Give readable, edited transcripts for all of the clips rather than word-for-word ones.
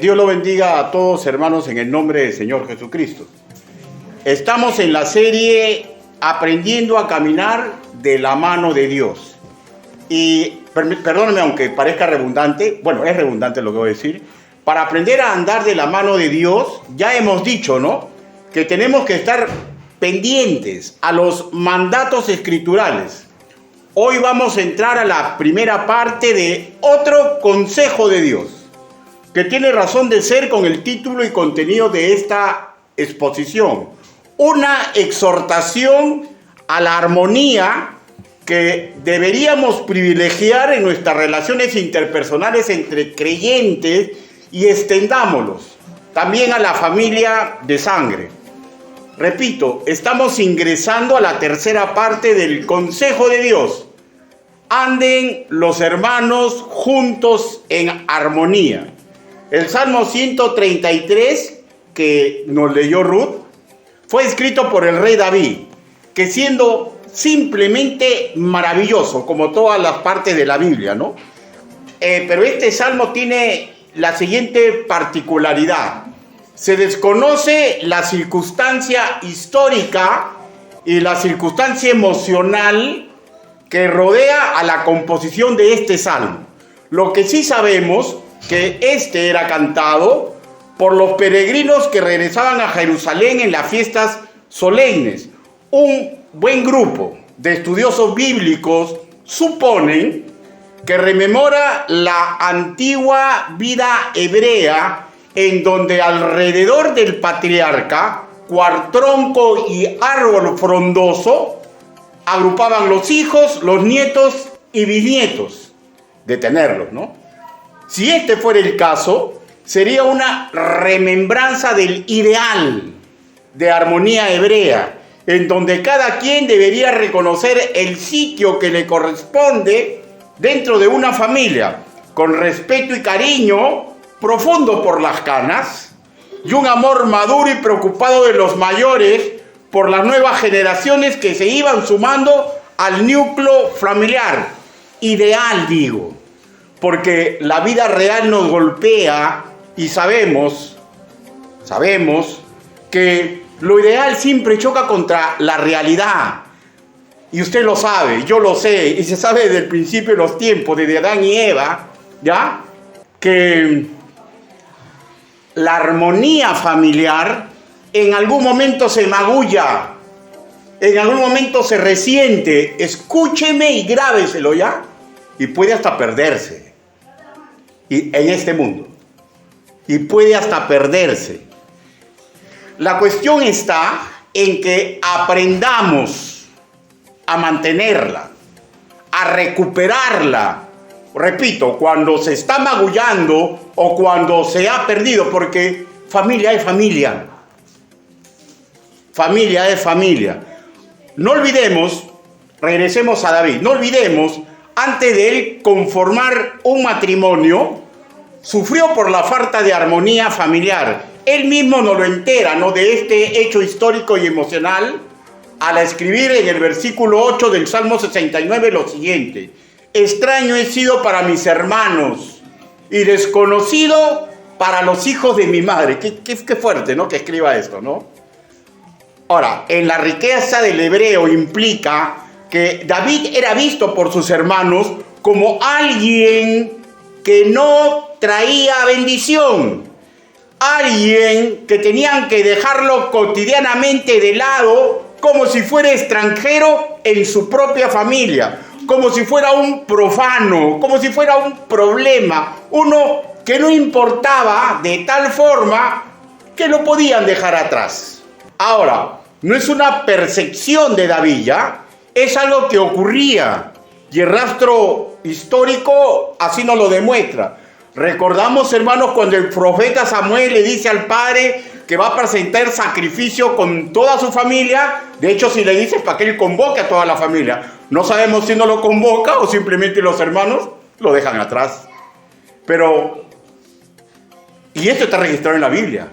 Dios lo bendiga a todos, hermanos, en el nombre del Señor Jesucristo. Estamos en la serie Aprendiendo a caminar de la mano de Dios. Y perdónenme aunque parezca redundante, bueno, es redundante lo que voy a decir. Para aprender a andar de la mano de Dios, ya hemos dicho, ¿no?, que tenemos que estar pendientes a los mandatos escriturales. Hoy vamos a entrar a la primera parte de otro consejo de Dios, que tiene razón de ser con el título y contenido de esta exposición. Una exhortación a la armonía que deberíamos privilegiar en nuestras relaciones interpersonales entre creyentes y extendámoslos también a la familia de sangre. Repito, estamos ingresando a la tercera parte del consejo de Dios. Anden los hermanos juntos en armonía. El Salmo 133, que nos leyó Ruth, fue escrito por el rey David, que siendo simplemente maravilloso, como todas las partes de la Biblia, ¿no? Pero este salmo tiene la siguiente particularidad. Se desconoce la circunstancia histórica y la circunstancia emocional que rodea a la composición de este salmo. Lo que sí sabemos que este era cantado por los peregrinos que regresaban a Jerusalén en las fiestas solemnes. Un buen grupo de estudiosos bíblicos suponen que rememora la antigua vida hebrea en donde alrededor del patriarca, cuartronco y árbol frondoso, agrupaban los hijos, los nietos y bisnietos de tenerlos, ¿no? Si este fuera el caso, sería una remembranza del ideal de armonía hebrea, en donde cada quien debería reconocer el sitio que le corresponde dentro de una familia, con respeto y cariño profundo por las canas, y un amor maduro y preocupado de los mayores por las nuevas generaciones que se iban sumando al núcleo familiar. Ideal, digo, porque la vida real nos golpea y sabemos que lo ideal siempre choca contra la realidad. Y usted lo sabe, yo lo sé, y se sabe desde el principio de los tiempos, desde Adán y Eva, ¿ya?, que la armonía familiar en algún momento se magulla, en algún momento se resiente. Escúcheme y grábeselo, ¿ya? Y puede hasta perderse. Y en este mundo. Y puede hasta perderse. La cuestión está en que aprendamos a mantenerla, a recuperarla. Repito, cuando se está magullando o cuando se ha perdido, porque familia es familia. Familia es familia. No olvidemos, regresemos a David, no olvidemos, antes de él conformar un matrimonio, sufrió por la falta de armonía familiar. Él mismo nos lo entera, ¿no?, de este hecho histórico y emocional, al escribir en el versículo 8 del Salmo 69 lo siguiente: extraño he sido para mis hermanos y desconocido para los hijos de mi madre. Qué fuerte, ¿no?, que escriba esto, ¿no? Ahora, en la riqueza del hebreo implica que David era visto por sus hermanos como alguien que no traía bendición, alguien que tenían que dejarlo cotidianamente de lado, como si fuera extranjero en su propia familia, como si fuera un profano, como si fuera un problema, uno que no importaba, de tal forma que lo podían dejar atrás. Ahora, no es una percepción de David, ¿ya?, es algo que ocurría, y el rastro histórico así nos lo demuestra. Recordamos, hermanos, cuando el profeta Samuel le dice al padre que va a presentar sacrificio con toda su familia. De hecho, si le dice, para que él convoque a toda la familia. No sabemos si no lo convoca o simplemente los hermanos lo dejan atrás. Pero, y esto está registrado en la Biblia.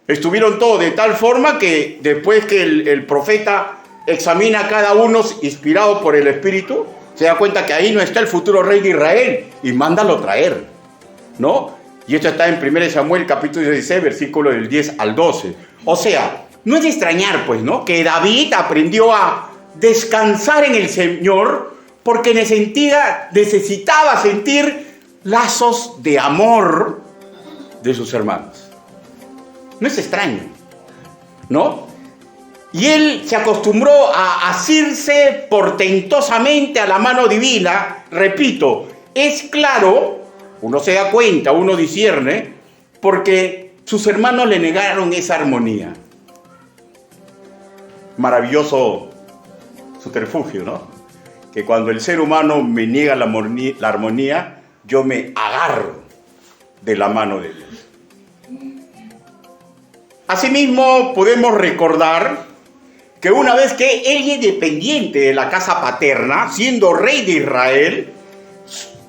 Estuvieron todos de tal forma que después que el profeta examina a cada uno inspirado por el Espíritu, se da cuenta que ahí no está el futuro rey de Israel y mándalo traer, ¿no? Y esto está en 1 Samuel capítulo 16, versículo del 10 al 12. O sea, no es de extrañar, pues, ¿no?, que David aprendió a descansar en el Señor porque necesitaba sentir lazos de amor de sus hermanos. No es extraño, ¿no? Y él se acostumbró a asirse portentosamente a la mano divina. Repito, es claro, uno se da cuenta, uno discierne, porque sus hermanos le negaron esa armonía. Maravilloso subterfugio, ¿no? Que cuando el ser humano me niega la armonía, yo me agarro de la mano de Dios. Asimismo, podemos recordar que una vez que él es dependiente de la casa paterna, siendo rey de Israel,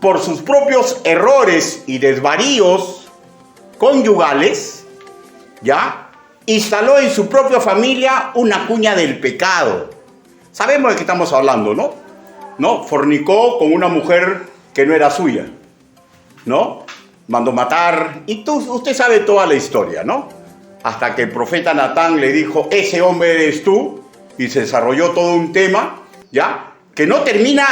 por sus propios errores y desvaríos conyugales, ¿ya?, instaló en su propia familia una cuña del pecado. Sabemos de qué estamos hablando, ¿no? Fornicó con una mujer que no era suya, ¿no? Mandó matar, y usted sabe toda la historia, ¿no? Hasta que el profeta Natán le dijo, ese hombre eres tú, y se desarrolló todo un tema, ¿ya?, que no termina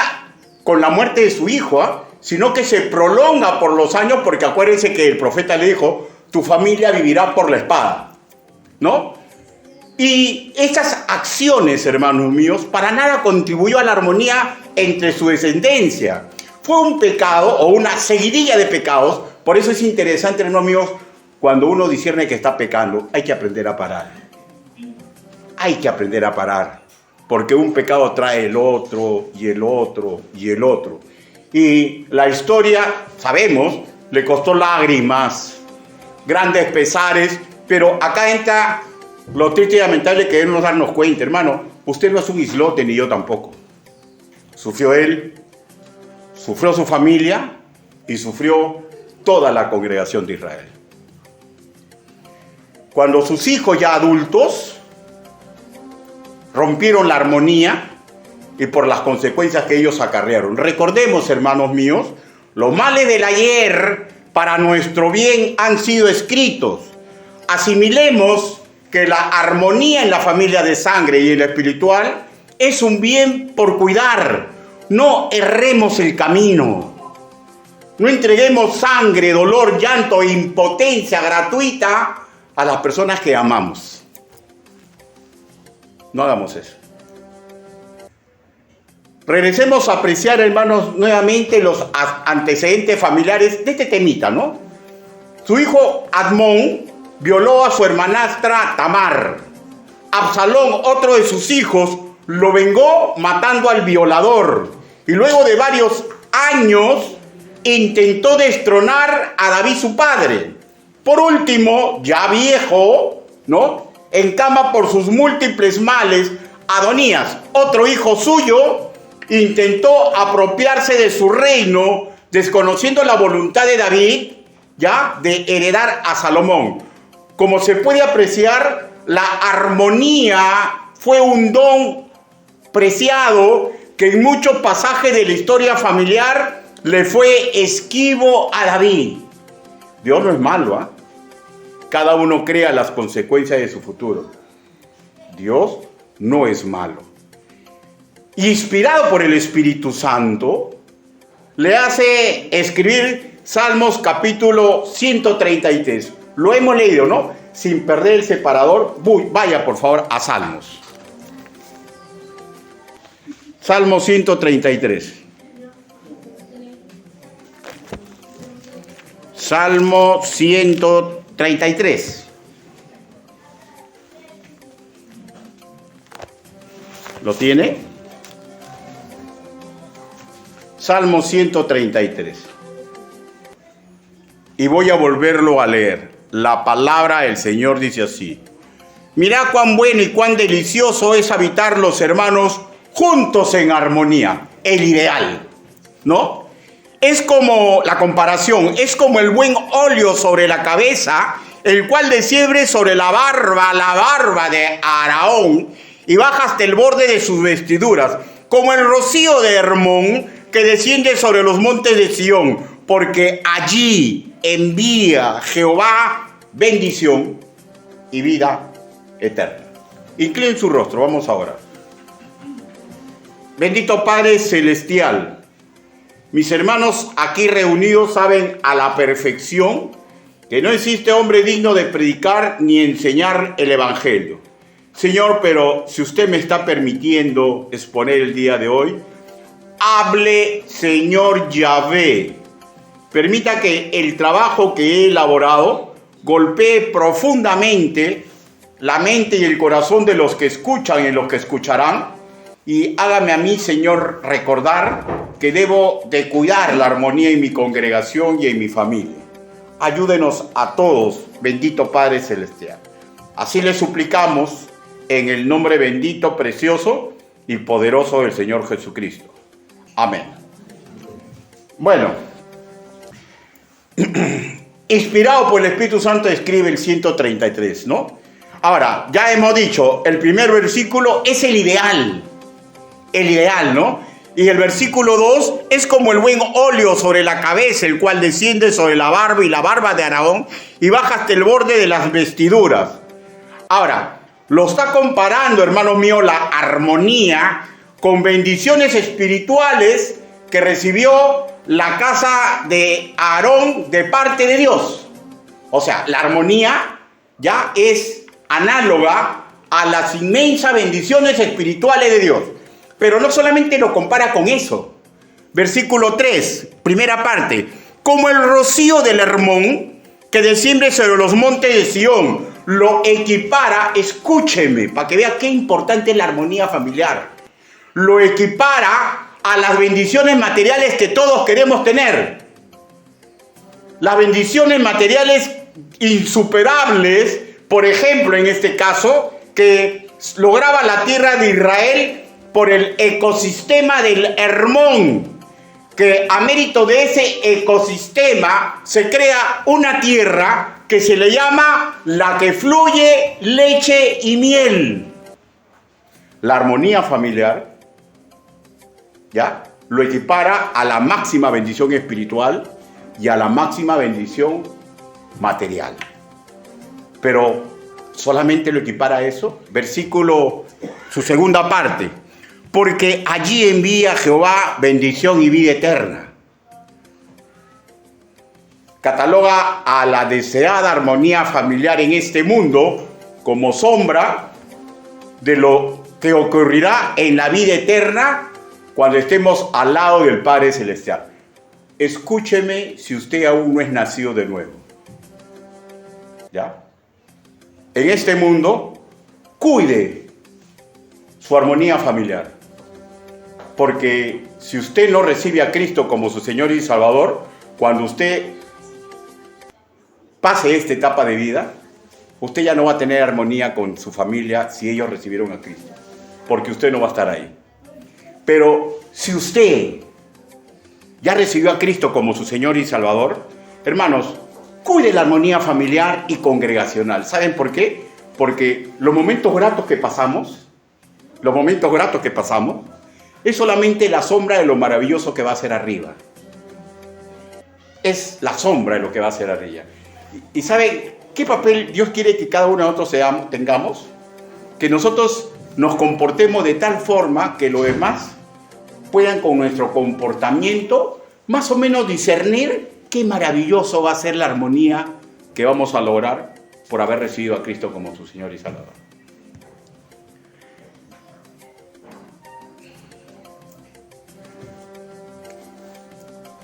con la muerte de su hijo, sino que se prolonga por los años, porque acuérdense que el profeta le dijo, tu familia vivirá por la espada, ¿no? Y estas acciones, hermanos míos, para nada contribuyó a la armonía entre su descendencia. Fue un pecado o una seguidilla de pecados. Por eso es interesante, hermanos míos, cuando uno discierne que está pecando, hay que aprender a parar. Hay que aprender a parar, porque un pecado trae el otro, y el otro, y el otro. Y la historia, sabemos, le costó lágrimas, grandes pesares, pero acá entra lo triste y lamentable que debemos darnos cuenta, hermano. Usted no es un islote, ni yo tampoco. Sufrió él, sufrió su familia y sufrió toda la congregación de Israel. Cuando sus hijos ya adultos rompieron la armonía y por las consecuencias que ellos acarrearon. Recordemos, hermanos míos, los males del ayer para nuestro bien han sido escritos. Asimilemos que la armonía en la familia de sangre y en la espiritual es un bien por cuidar. No erremos el camino. No entreguemos sangre, dolor, llanto e impotencia gratuita a las personas que amamos. No hagamos eso. Regresemos a apreciar, hermanos, nuevamente los antecedentes familiares de este temita, ¿no? Su hijo Amnón violó a su hermanastra Tamar. Absalón, otro de sus hijos, lo vengó matando al violador. Y luego de varios años intentó destronar a David su padre. Por último, ya viejo, ¿no?, en cama por sus múltiples males, Adonías, otro hijo suyo, intentó apropiarse de su reino, desconociendo la voluntad de David, ya, de heredar a Salomón. Como se puede apreciar, la armonía fue un don preciado que en muchos pasajes de la historia familiar le fue esquivo a David. Dios no es malo, ¿eh? Cada uno crea las consecuencias de su futuro. Dios no es malo. Inspirado por el Espíritu Santo, le hace escribir Salmos capítulo 133. Lo hemos leído, ¿no? Sin perder el separador, vaya por favor a Salmos. Salmo 133. Salmo 133. ¿Lo tiene? Salmo 133. Y voy a volverlo a leer. La palabra del Señor dice así: mirad cuán bueno y cuán delicioso es habitar los hermanos juntos en armonía. El ideal, ¿no? Es como la comparación, es como el buen óleo sobre la cabeza, el cual desciende sobre la barba de Aarón, y baja hasta el borde de sus vestiduras, como el rocío de Hermón que desciende sobre los montes de Sión, porque allí envía Jehová bendición y vida eterna. Inclinen su rostro, vamos a orar. Bendito Padre Celestial, mis hermanos aquí reunidos saben a la perfección que no existe hombre digno de predicar ni enseñar el Evangelio. Señor, pero si usted me está permitiendo exponer el día de hoy, hable, Señor Yahvé. Permita que el trabajo que he elaborado golpee profundamente la mente y el corazón de los que escuchan y de los que escucharán, y hágame a mí, Señor, recordar que debo de cuidar la armonía en mi congregación y en mi familia. Ayúdenos a todos, bendito Padre Celestial. Así le suplicamos en el nombre bendito, precioso y poderoso del Señor Jesucristo. Amén. Bueno, inspirado por el Espíritu Santo escribe el 133, ¿no? Ahora, ya hemos dicho, el primer versículo es el ideal, ¿no? Y el versículo 2 es como el buen óleo sobre la cabeza, el cual desciende sobre la barba y la barba de Aarón y baja hasta el borde de las vestiduras. Ahora, lo está comparando, hermano mío, la armonía con bendiciones espirituales que recibió la casa de Aarón de parte de Dios. O sea, la armonía ya es análoga a las inmensas bendiciones espirituales de Dios. Pero no solamente lo compara con eso. Versículo 3, primera parte. Como el rocío del Hermón que desciende sobre los montes de Sión, lo equipara, escúcheme, para que vea qué importante es la armonía familiar. Lo equipara a las bendiciones materiales que todos queremos tener. Las bendiciones materiales insuperables, por ejemplo, en este caso, que lograba la tierra de Israel por el ecosistema del Hermón, que a mérito de ese ecosistema se crea una tierra que se le llama la que fluye leche y miel. La armonía familiar, ¿ya?, lo equipara a la máxima bendición espiritual y a la máxima bendición material. Pero solamente lo equipara a eso. Versículo, su segunda parte. Porque allí envía Jehová bendición y vida eterna. Cataloga a la deseada armonía familiar en este mundo como sombra de lo que ocurrirá en la vida eterna cuando estemos al lado del Padre Celestial. Escúcheme si usted aún no es nacido de nuevo. ¿Ya? En este mundo, cuide su armonía familiar. Porque si usted no recibe a Cristo como su Señor y Salvador, cuando usted pase esta etapa de vida, usted ya no va a tener armonía con su familia si ellos recibieron a Cristo. Porque usted no va a estar ahí. Pero si usted ya recibió a Cristo como su Señor y Salvador, hermanos, cuide la armonía familiar y congregacional. ¿Saben por qué? Porque los momentos gratos que pasamos, es solamente la sombra de lo maravilloso que va a ser arriba. Es la sombra de lo que va a ser arriba. ¿Y saben qué papel Dios quiere que cada uno de nosotros tengamos? Que nosotros nos comportemos de tal forma que los demás puedan con nuestro comportamiento más o menos discernir qué maravilloso va a ser la armonía que vamos a lograr por haber recibido a Cristo como su Señor y Salvador.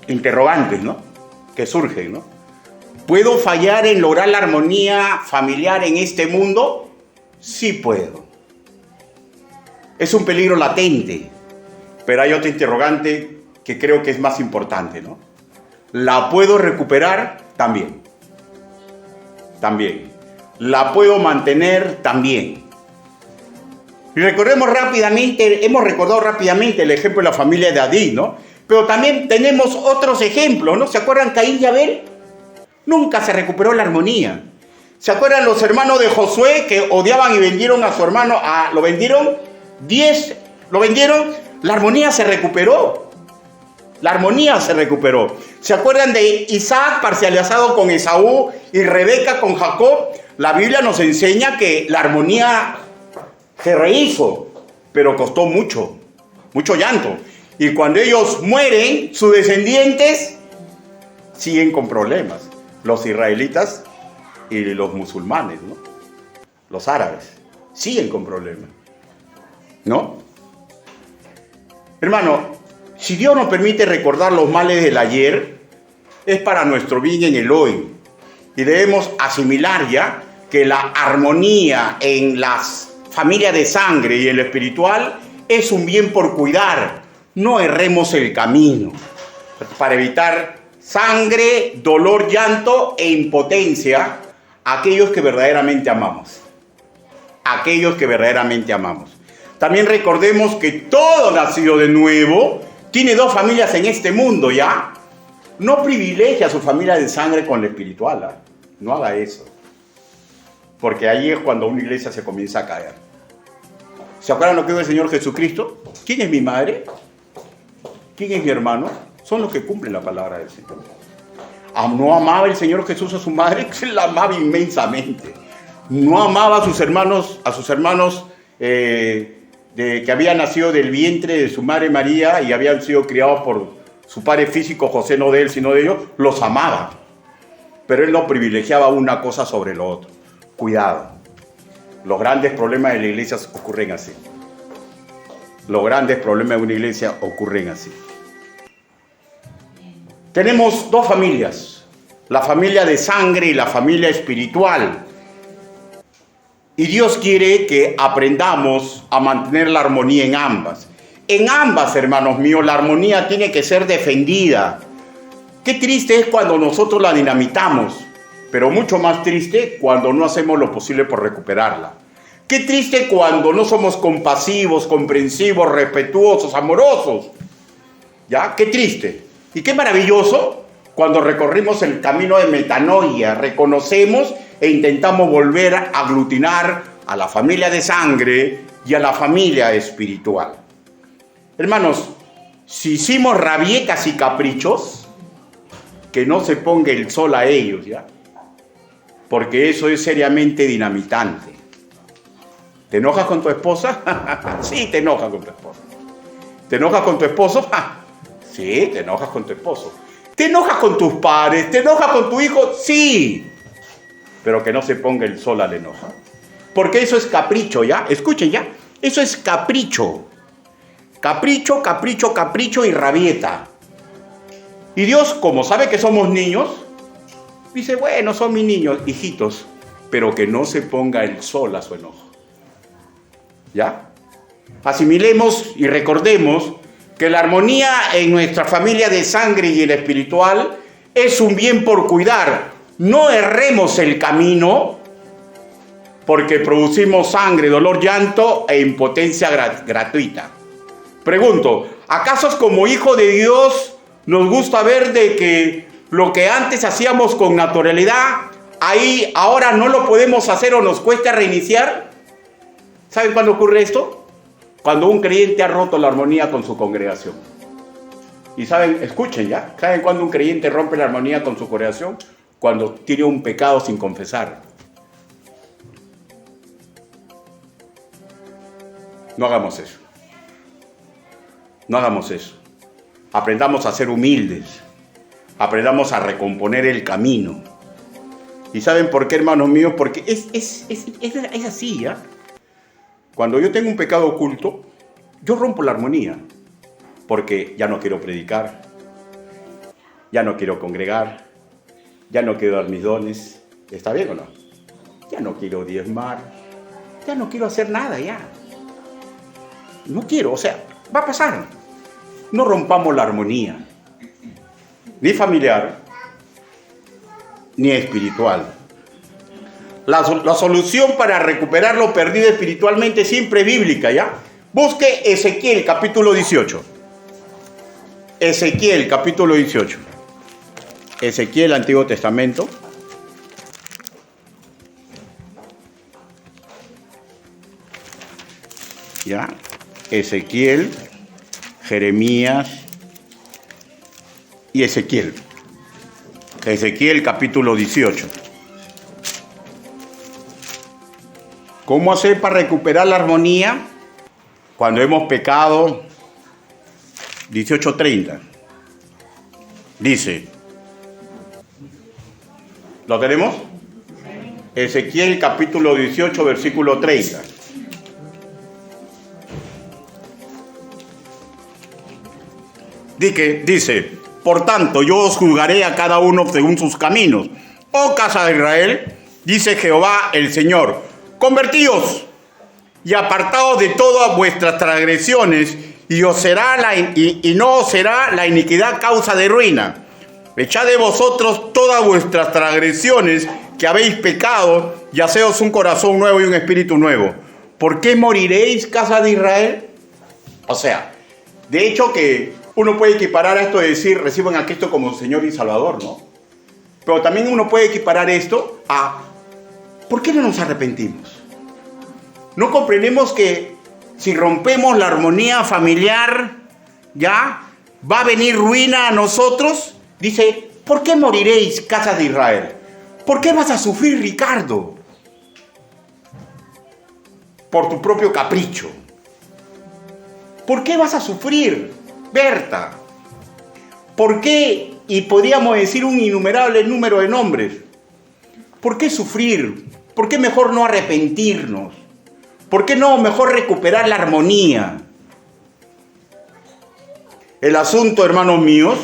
Interrogantes, ¿no?, que surgen, ¿no? ¿Puedo fallar en lograr la armonía familiar en este mundo? Sí puedo. Es un peligro latente, pero hay otro interrogante que creo que es más importante, ¿no? ¿La puedo recuperar? También. ¿La puedo mantener? También. Y hemos recordado rápidamente el ejemplo de la familia de Adí, ¿no? Pero también tenemos otros ejemplos, ¿no? ¿Se acuerdan Caín y Abel? Nunca se recuperó la armonía. ¿Se acuerdan los hermanos de Josué que odiaban y vendieron a su hermano? ¿Lo vendieron? 10, ¿lo vendieron? La armonía se recuperó. La armonía se recuperó. ¿Se acuerdan de Isaac parcializado con Esaú y Rebeca con Jacob? La Biblia nos enseña que la armonía se rehizo, pero costó mucho, mucho llanto. Y cuando ellos mueren, sus descendientes siguen con problemas. Los israelitas y los musulmanes, ¿no? Los árabes siguen con problemas, ¿no? Hermano, si Dios nos permite recordar los males del ayer, es para nuestro bien en el hoy. Y debemos asimilar ya que la armonía en las familias de sangre y en lo espiritual es un bien por cuidar. No erremos el camino para evitar sangre, dolor, llanto e impotencia a aquellos que verdaderamente amamos. Aquellos que verdaderamente amamos. También recordemos que todo nacido de nuevo tiene dos familias en este mundo, ¿ya? No privilegia a su familia de sangre con la espiritual, ¿eh? No haga eso. Porque ahí es cuando una iglesia se comienza a caer. ¿Se acuerdan lo que dijo el Señor Jesucristo? ¿Quién es mi madre? ¿Quién es mi hermano? Son los que cumplen la palabra del Señor. ¿No amaba el Señor Jesús a su madre? Se la amaba inmensamente. No amaba a sus hermanos que habían nacido del vientre de su madre María y habían sido criados por su padre físico, José, no de él, sino de ellos. Los amaba. Pero él no privilegiaba una cosa sobre lo otro. Cuidado. Los grandes problemas de la iglesia ocurren así. Los grandes problemas de una iglesia ocurren así. Tenemos dos familias, la familia de sangre y la familia espiritual. Y Dios quiere que aprendamos a mantener la armonía en ambas. En ambas, hermanos míos, la armonía tiene que ser defendida. Qué triste es cuando nosotros la dinamitamos, pero mucho más triste cuando no hacemos lo posible por recuperarla. Qué triste cuando no somos compasivos, comprensivos, respetuosos, amorosos. ¿Ya? Qué triste. Y qué maravilloso cuando recorrimos el camino de metanoia, reconocemos e intentamos volver a aglutinar a la familia de sangre y a la familia espiritual. Hermanos, si hicimos rabietas y caprichos, que no se ponga el sol a ellos, ¿ya? Porque eso es seriamente dinamitante. ¿Te enojas con tu esposa? Sí, te enojas con tu esposa. ¿Te enojas con tu esposo? Sí, te enojas con tu esposo. ¿Te enojas con tus padres? ¿Te enojas con tu hijo? Sí. Pero que no se ponga el sol al enojo. Porque eso es capricho, ¿ya? Escuchen, ¿ya? Eso es capricho. Capricho, capricho, capricho y rabieta. Y Dios, como sabe que somos niños, dice, bueno, son mis niños, hijitos, pero que no se ponga el sol a su enojo. ¿Ya? Asimilemos y recordemos que la armonía en nuestra familia de sangre y en la espiritual es un bien por cuidar. No erremos el camino porque producimos sangre, dolor, llanto e impotencia gratuita. Pregunto, ¿acaso como hijo de Dios nos gusta ver de que lo que antes hacíamos con naturalidad, ahí ahora no lo podemos hacer o nos cuesta reiniciar? ¿Saben cuándo ocurre esto? Cuando un creyente ha roto la armonía con su congregación. Y saben, escuchen ya, ¿saben cuándo un creyente rompe la armonía con su congregación? Cuando tiene un pecado sin confesar. No hagamos eso. No hagamos eso. Aprendamos a ser humildes. Aprendamos a recomponer el camino. ¿Y saben por qué, hermanos míos? Porque es así, ¿ya? Cuando yo tengo un pecado oculto, yo rompo la armonía. Porque ya no quiero predicar. Ya no quiero congregar. Ya no quiero dar mis dones. ¿Está bien o no? Ya no quiero diezmar. Ya no quiero hacer nada, ya. No quiero, o sea, va a pasar. No rompamos la armonía. Ni familiar, ni espiritual. La solución para recuperar lo perdido espiritualmente siempre es bíblica, ¿ya? Busque Ezequiel, capítulo 18. Ezequiel, capítulo 18. Ezequiel, Antiguo Testamento. ¿Ya? Ezequiel, Jeremías y Ezequiel. Ezequiel capítulo 18. ¿Cómo hacer para recuperar la armonía cuando hemos pecado? 18:30. Dice, ¿lo tenemos? Ezequiel capítulo 18, versículo 30. Dice, por tanto, yo os juzgaré a cada uno según sus caminos. Oh casa de Israel, dice Jehová el Señor, convertíos y apartaos de todas vuestras transgresiones, y no os será la iniquidad causa de ruina. Echad de vosotros todas vuestras transgresiones que habéis pecado, y haceos un corazón nuevo y un espíritu nuevo. ¿Por qué moriréis, casa de Israel? O sea, de hecho que uno puede equiparar a esto de decir, reciban a Cristo como Señor y Salvador, ¿no? Pero también uno puede equiparar esto a, ¿por qué no nos arrepentimos? ¿No comprendemos que si rompemos la armonía familiar, ya va a venir ruina a nosotros? Dice, ¿por qué moriréis, casa de Israel? ¿Por qué vas a sufrir, Ricardo? Por tu propio capricho. ¿Por qué vas a sufrir, Berta? ¿Por qué? Y podríamos decir un innumerable número de nombres. ¿Por qué sufrir? ¿Por qué mejor no arrepentirnos? ¿Por qué no mejor recuperar la armonía? El asunto, hermanos míos,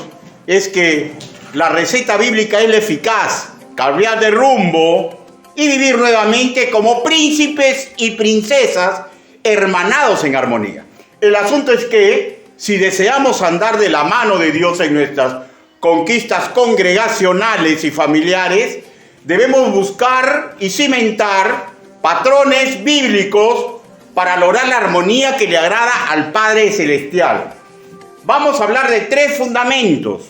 es que la receta bíblica es la eficaz. Cambiar de rumbo y vivir nuevamente como príncipes y princesas hermanados en armonía. El asunto es que si deseamos andar de la mano de Dios en nuestras conquistas congregacionales y familiares, debemos buscar y cimentar patrones bíblicos para lograr la armonía que le agrada al Padre Celestial. Vamos a hablar de 3 fundamentos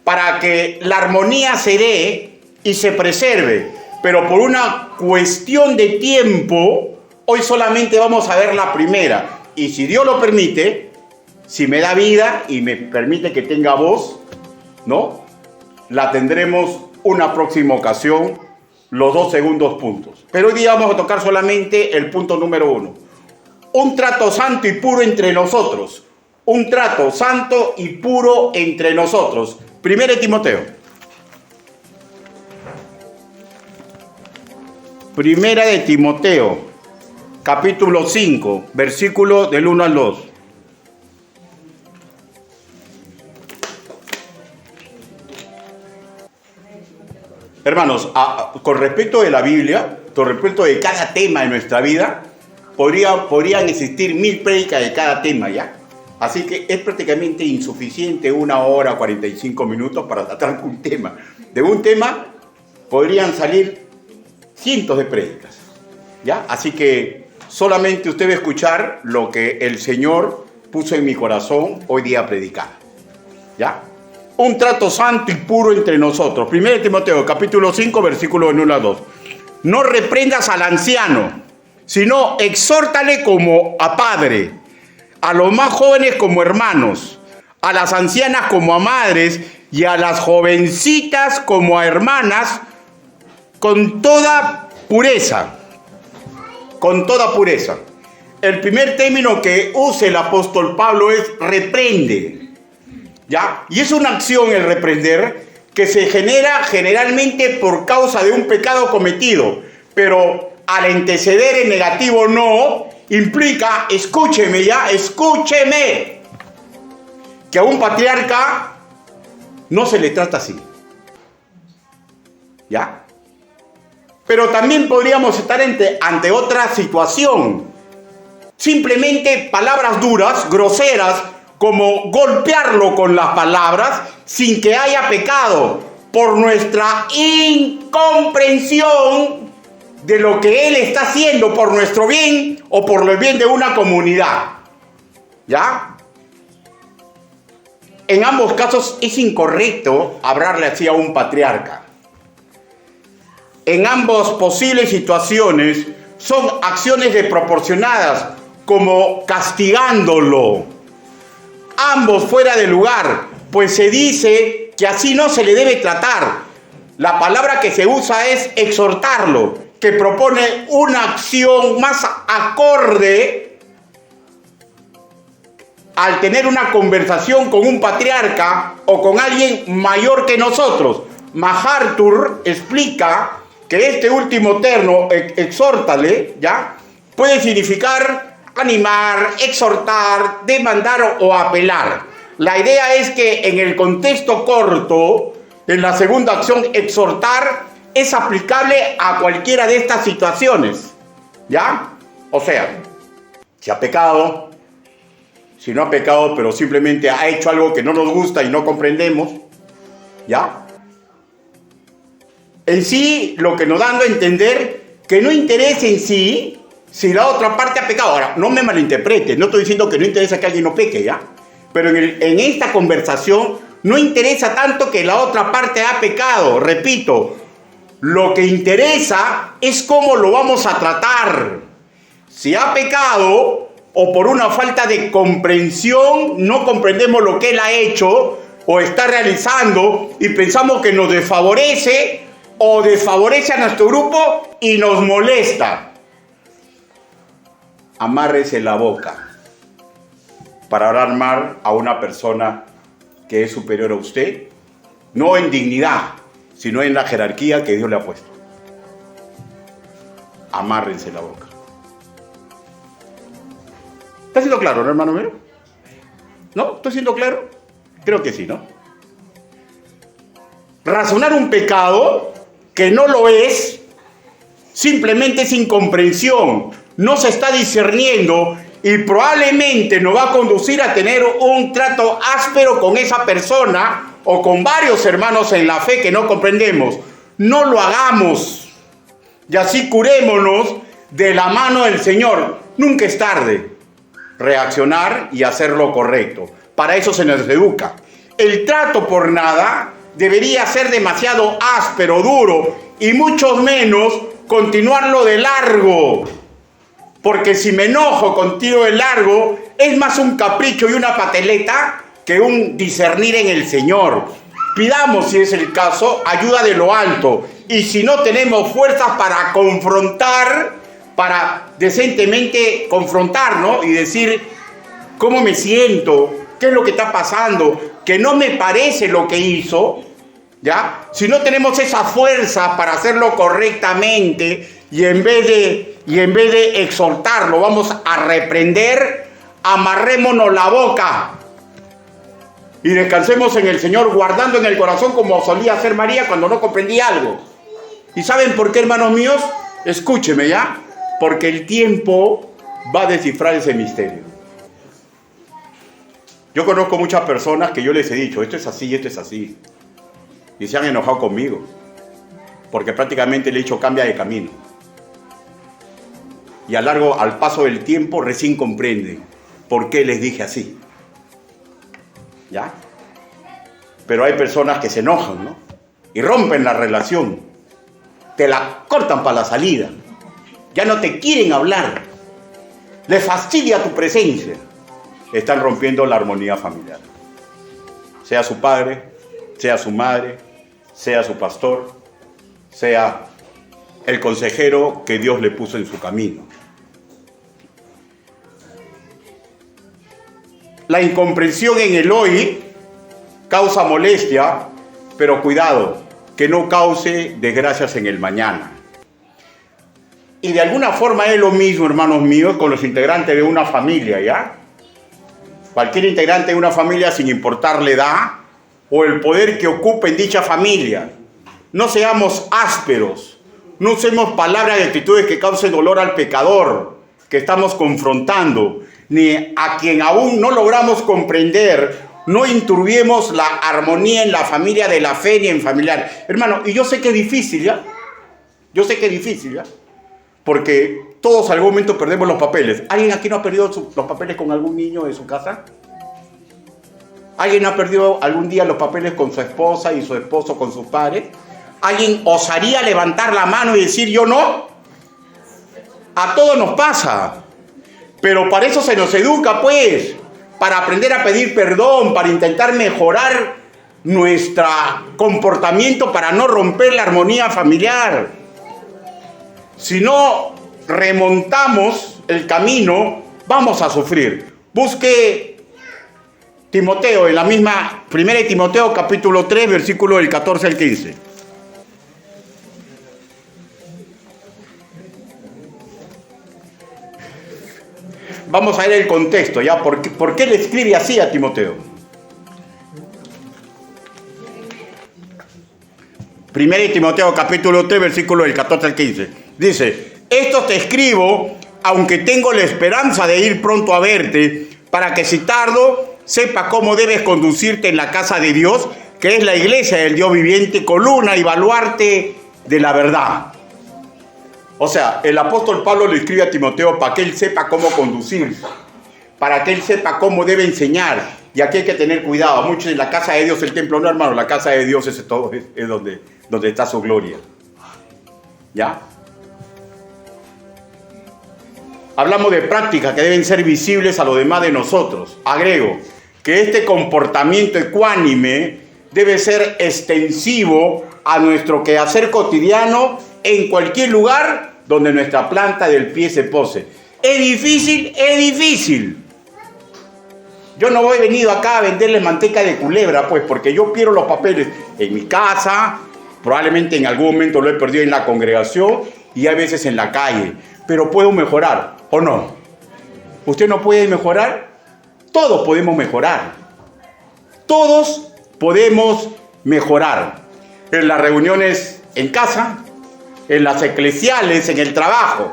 para que la armonía se dé y se preserve, pero por una cuestión de tiempo, hoy solamente vamos a ver la primera. Y si Dios lo permite, si me da vida y me permite que tenga voz, ¿no? La tendremos una próxima ocasión, los 2 segundos puntos. Pero hoy día vamos a tocar solamente el punto número 1. Un trato santo y puro entre nosotros. Un trato santo y puro entre nosotros. 1 Timoteo. Primera de Timoteo, capítulo 5, versículo del 1 al 2. Hermanos, con respecto de la Biblia, con respecto de cada tema de nuestra vida, podrían existir 1000 prédicas de cada tema, ¿ya? Así que es prácticamente insuficiente 1 hora 45 minutos para tratar un tema. De un tema podrían salir cientos de prédicas, ¿ya? Así que solamente usted va a escuchar lo que el Señor puso en mi corazón hoy día a predicar, ¿ya? Un trato santo y puro entre nosotros. 1 Timoteo, capítulo 5, versículo 1 a 2. No reprendas al anciano, sino exhórtale como a padre, a los más jóvenes como hermanos, a las ancianas como a madres y a las jovencitas como a hermanas, con toda pureza. Con toda pureza. El primer término que usa el apóstol Pablo es reprende, ¿ya? Y es una acción, el reprender, que se genera generalmente por causa de un pecado cometido, pero al anteceder en negativo no, implica, escúcheme ya, escúcheme, que a un patriarca no se le trata así, ¿ya? Pero también podríamos estar ante otra situación. Simplemente palabras duras, groseras, como golpearlo con las palabras sin que haya pecado, por nuestra incomprensión de lo que Él está haciendo por nuestro bien o por el bien de una comunidad. ¿Ya? En ambos casos es incorrecto hablarle así a un patriarca. En ambas posibles situaciones son acciones desproporcionadas, como castigándolo. Ambos fuera de lugar, pues se dice que así no se le debe tratar. La palabra que se usa es exhortarlo, que propone una acción más acorde al tener una conversación con un patriarca o con alguien mayor que nosotros. MacArthur explica que este último término, exhórtale, ¿ya?, puede significar animar, exhortar, demandar o apelar. La idea es que en el contexto corto, en la segunda acción, exhortar, es aplicable a cualquiera de estas situaciones, ¿ya? O sea, si ha pecado, si no ha pecado, pero simplemente ha hecho algo que no nos gusta y no comprendemos, ¿ya? En sí, lo que nos da a entender que no interesa en sí si la otra parte ha pecado. Ahora, no me malinterprete, no estoy diciendo que no interesa que alguien no peque, ¿ya? Pero en esta conversación no interesa tanto que la otra parte ha pecado. Repito, lo que interesa es cómo lo vamos a tratar. Si ha pecado o por una falta de comprensión no comprendemos lo que él ha hecho o está realizando y pensamos que nos desfavorece o desfavorece a nuestro grupo y nos molesta. Amárrese la boca para hablar mal a una persona que es superior a usted, no en dignidad, sino en la jerarquía que Dios le ha puesto. Amárrense la boca. ¿Está siendo claro, no, hermano mío? ¿No? ¿Estoy siendo claro? Creo que sí, ¿no? Razonar un pecado que no lo es, simplemente es incomprensión, no se está discerniendo y probablemente nos va a conducir a tener un trato áspero con esa persona o con varios hermanos en la fe que no comprendemos. No lo hagamos y así curémonos de la mano del Señor. Nunca es tarde reaccionar y hacer lo correcto. Para eso se nos educa. El trato por nada debería ser demasiado áspero, duro y mucho menos continuarlo de largo. Porque si me enojo contigo de largo, es más un capricho y una pateleta que un discernir en el Señor. Pidamos, si es el caso, ayuda de lo alto. Y si no tenemos fuerzas para confrontar, para decentemente confrontar, ¿no? Y decir, ¿cómo me siento? ¿Qué es lo que está pasando? Que no me parece lo que hizo, ¿ya? Si no tenemos esa fuerza para hacerlo correctamente y en vez de exhortarlo, vamos a reprender, amarrémonos la boca y descansemos en el Señor, guardando en el corazón como solía hacer María cuando no comprendía algo. ¿Y saben por qué, hermanos míos? Escúcheme, ¿ya? Porque el tiempo va a descifrar ese misterio. Yo conozco muchas personas que yo les he dicho, esto es así y esto es así. Y se han enojado conmigo, porque prácticamente le he dicho cambia de camino. Y al paso del tiempo recién comprenden por qué les dije así. ¿Ya? Pero hay personas que se enojan, ¿no? Y rompen la relación. Te la cortan para la salida. Ya no te quieren hablar. Les fastidia tu presencia. Están rompiendo la armonía familiar. Sea su padre, sea su madre, sea su pastor, sea el consejero que Dios le puso en su camino. La incomprensión en el hoy causa molestia, pero cuidado, que no cause desgracias en el mañana. Y de alguna forma es lo mismo, hermanos míos, con los integrantes de una familia, ¿ya? Cualquier integrante de una familia, sin importar la edad o el poder que ocupe en dicha familia. No seamos ásperos, no usemos palabras y actitudes que causen dolor al pecador que estamos confrontando, ni a quien aún no logramos comprender. No inturbiemos la armonía en la familia de la fe ni en familiar. Hermano, y yo sé que es difícil, ¿ya? Yo sé que es difícil, ¿ya? Porque todos en algún momento perdemos los papeles. ¿Alguien aquí no ha perdido los papeles con algún niño de su casa? ¿Alguien ha perdido algún día los papeles con su esposa y su esposo con sus padres? ¿Alguien osaría levantar la mano y decir yo no? A todos nos pasa. Pero para eso se nos educa, pues. Para aprender a pedir perdón, para intentar mejorar nuestro comportamiento para no romper la armonía familiar. Si no remontamos el camino, vamos a sufrir. Busque Timoteo, en la misma 1 Timoteo capítulo 3, versículo del 14 al 15. Vamos a ver el contexto, ¿ya? ¿Por qué le escribe así a Timoteo? 1 Timoteo capítulo 3, versículo del 14 al 15. Dice, esto te escribo, aunque tengo la esperanza de ir pronto a verte, para que si tardo, sepa cómo debes conducirte en la casa de Dios, que es la iglesia del Dios viviente, columna y baluarte de la verdad. O sea, el apóstol Pablo le escribe a Timoteo para que él sepa cómo conducirse, para que él sepa cómo debe enseñar. Y aquí hay que tener cuidado. Muchos en la casa de Dios, el templo no, hermano, la casa de Dios es donde está su gloria. ¿Ya? Hablamos de prácticas que deben ser visibles a los demás de nosotros. Agrego que este comportamiento ecuánime debe ser extensivo a nuestro quehacer cotidiano en cualquier lugar donde nuestra planta del pie se pose. ¿Es difícil? Es difícil. Yo no he venido acá a venderles manteca de culebra, pues, porque yo quiero los papeles en mi casa, probablemente en algún momento lo he perdido en la congregación y a veces en la calle, pero puedo mejorar, ¿o no? ¿Usted no puede mejorar? Todos podemos mejorar. Todos podemos mejorar. En las reuniones en casa, en las eclesiales, en el trabajo.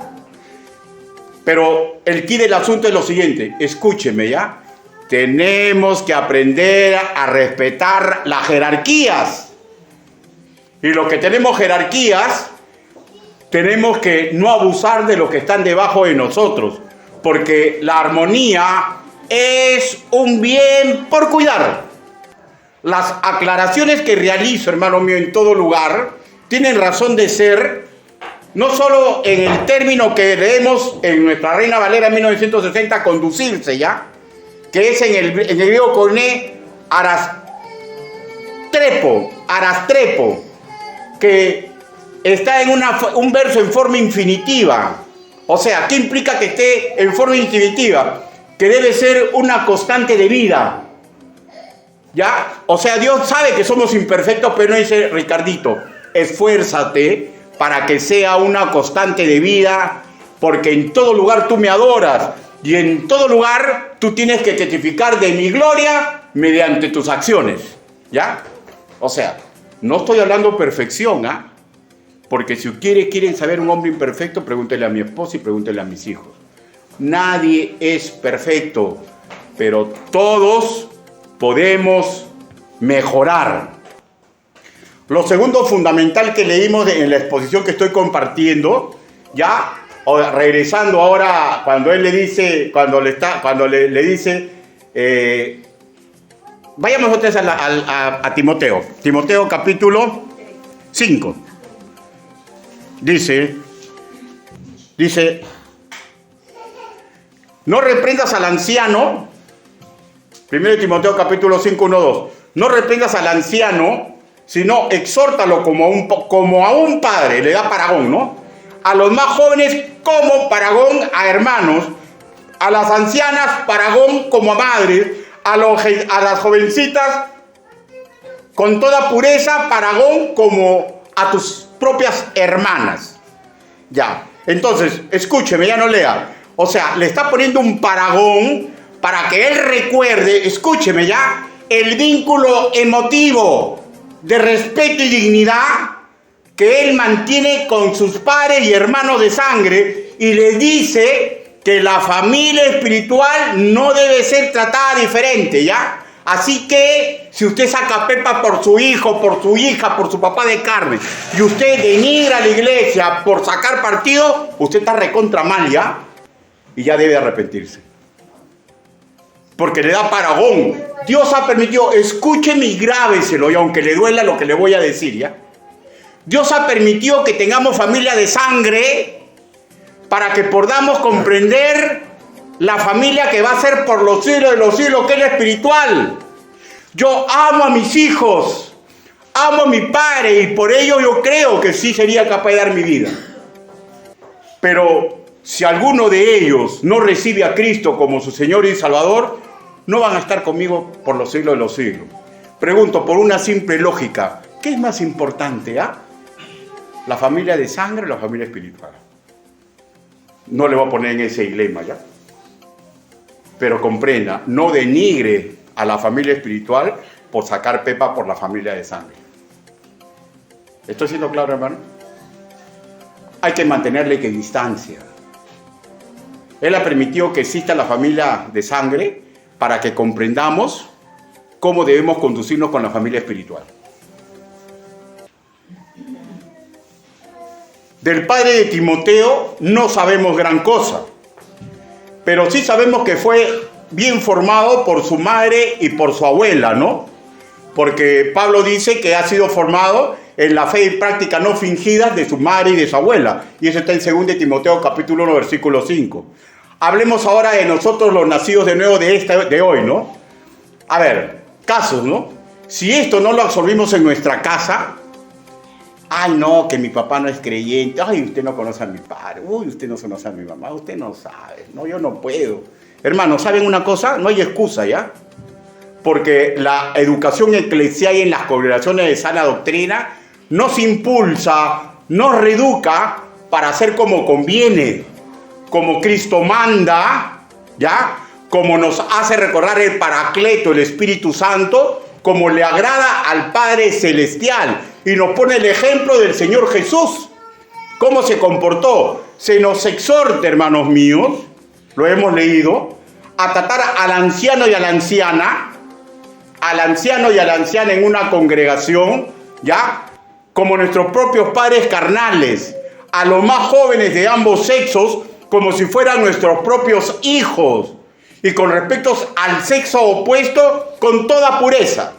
Pero el quid del asunto es lo siguiente, escúcheme ya. Tenemos que aprender a respetar las jerarquías. Y los que tenemos jerarquías, tenemos que no abusar de los que están debajo de nosotros. Porque la armonía es un bien por cuidar. Las aclaraciones que realizo, hermano mío, en todo lugar, tienen razón de ser, no solo en el término que leemos en nuestra Reina Valera 1960, conducirse, ¿ya? Que es en el griego koiné arastrepo, que está en un verso en forma infinitiva. O sea, ¿qué implica que esté en forma infinitiva? Que debe ser una constante de vida. ¿Ya? O sea, Dios sabe que somos imperfectos, pero no dice, Ricardito, esfuérzate para que sea una constante de vida, porque en todo lugar tú me adoras. Y en todo lugar tú tienes que testificar de mi gloria mediante tus acciones. ¿Ya? O sea, no estoy hablando de perfección, ¿ah? Porque si quieren saber un hombre imperfecto, pregúntele a mi esposa y pregúntele a mis hijos. Nadie es perfecto, pero todos podemos mejorar. Lo segundo fundamental que leímos en la exposición que estoy compartiendo, ya regresando ahora cuando él le dice, cuando le dice, vayamos otra vez a Timoteo. Timoteo capítulo 5. Dice, no reprendas al anciano. 1 Timoteo capítulo 5, 1, 2. No reprendas al anciano, sino exhórtalo como a un padre, le da paragón, ¿no? A los más jóvenes como paragón a hermanos, a las ancianas paragón como a madres, a las jovencitas con toda pureza paragón como a tus propias hermanas. Ya, entonces, escúcheme, ya no lea. O sea, le está poniendo un paragón para que él recuerde, escúcheme ya, el vínculo emotivo de respeto y dignidad que él mantiene con sus padres y hermanos de sangre, y le dice que la familia espiritual no debe ser tratada diferente, ¿ya? Así que si usted saca pepa por su hijo, por su hija, por su papá de carne, y usted denigra a la iglesia por sacar partido, usted está recontra mal, ¿ya? Y ya debe arrepentirse. Porque le da paragón. Dios ha permitido, escúcheme y grábeselo, y aunque le duela lo que le voy a decir, ¿ya? Dios ha permitido que tengamos familia de sangre para que podamos comprender la familia que va a ser por los siglos de los siglos, que es la espiritual. Yo amo a mis hijos, amo a mi padre y por ello yo creo que sí sería capaz de dar mi vida. Pero si alguno de ellos no recibe a Cristo como su Señor y Salvador, no van a estar conmigo por los siglos de los siglos. Pregunto, por una simple lógica, ¿qué es más importante? ¿La familia de sangre o la familia espiritual? No le voy a poner en ese dilema, ¿ya? Pero comprenda, no denigre a la familia espiritual por sacar pepa por la familia de sangre. ¿Estoy siendo claro, hermano? Hay que mantenerle distancia. Él ha permitido que exista la familia de sangre para que comprendamos cómo debemos conducirnos con la familia espiritual. Del padre de Timoteo no sabemos gran cosa, pero sí sabemos que fue bien formado por su madre y por su abuela, ¿no? Porque Pablo dice que ha sido formado en la fe y práctica no fingidas de su madre y de su abuela. Y eso está en 2 Timoteo capítulo 1, versículo 5. Hablemos ahora de nosotros los nacidos de nuevo de hoy, ¿no? A ver, casos, ¿no? Si esto no lo absorbimos en nuestra casa, ay no, que mi papá no es creyente, ay usted no conoce a mi padre, uy usted no conoce a mi mamá, usted no sabe, no, yo no puedo. Hermanos, ¿saben una cosa? No hay excusa, ¿ya? Porque la educación eclesial en las congregaciones de sana doctrina nos impulsa, nos reeduca para hacer como conviene, como Cristo manda, ¿ya? Como nos hace recordar el Paracleto, el Espíritu Santo, como le agrada al Padre Celestial. Y nos pone el ejemplo del Señor Jesús. ¿Cómo se comportó? Se nos exhorta, hermanos míos, lo hemos leído, a tratar al anciano y a la anciana en una congregación, ¿ya? Como nuestros propios padres carnales, a los más jóvenes de ambos sexos, como si fueran nuestros propios hijos, y con respecto al sexo opuesto, con toda pureza.